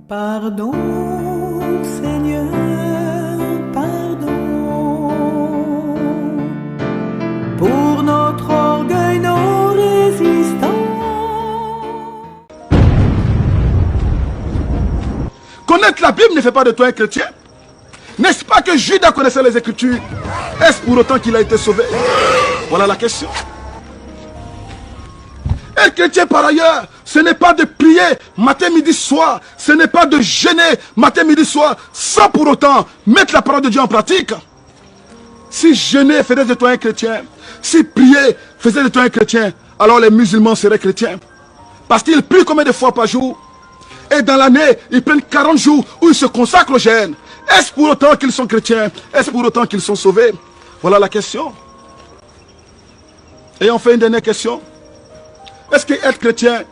Pardon, Seigneur, pardon, pour notre orgueil non résistant. Connaître la Bible ne fait pas de toi un chrétien. N'est-ce pas que Judas connaissait les Écritures? Est-ce pour autant qu'il a été sauvé? Voilà la question. Un chrétien par ailleurs, ce n'est pas de prier matin, midi, soir. Ce n'est pas de jeûner matin, midi, soir, sans pour autant mettre la parole de Dieu en pratique. Si jeûner faisait de toi un chrétien, si prier faisait de toi un chrétien, alors les musulmans seraient chrétiens. Parce qu'ils prient combien de fois par jour? Et dans l'année, ils prennent 40 jours où ils se consacrent au jeûne. Est-ce pour autant qu'ils sont chrétiens? Est-ce pour autant qu'ils sont sauvés? Voilà la question. Et enfin une dernière question. Est-ce que être chrétien,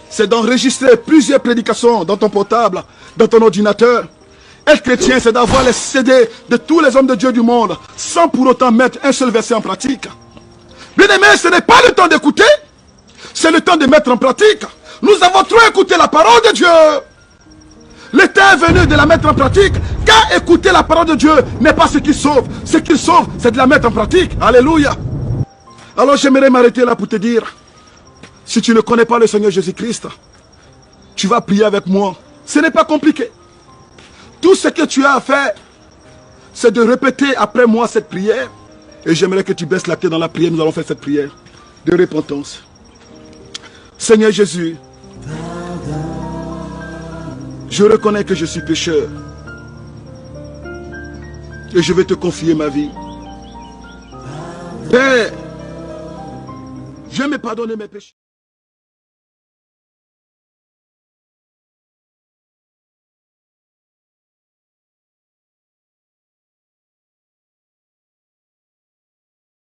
c'est d'enregistrer plusieurs prédications dans ton portable, dans ton ordinateur? Être chrétien, c'est d'avoir les CD de tous les hommes de Dieu du monde, sans pour autant mettre un seul verset en pratique. Bien aimé, ce n'est pas le temps d'écouter, c'est le temps de mettre en pratique. Nous avons trop écouté la parole de Dieu. Le temps est venu de la mettre en pratique, car écouter la parole de Dieu n'est pas ce qui sauve. Ce qui sauve, c'est de la mettre en pratique. Alléluia. Alors j'aimerais m'arrêter là pour te dire, si tu ne connais pas le Seigneur Jésus-Christ, tu vas prier avec moi. Ce n'est pas compliqué. Tout ce que tu as à faire, c'est de répéter après moi cette prière. Et j'aimerais que tu baisses la tête dans la prière. Nous allons faire cette prière de repentance. Seigneur Jésus, je reconnais que je suis pécheur. Et je vais te confier ma vie. Père, je vais me pardonner mes péchés.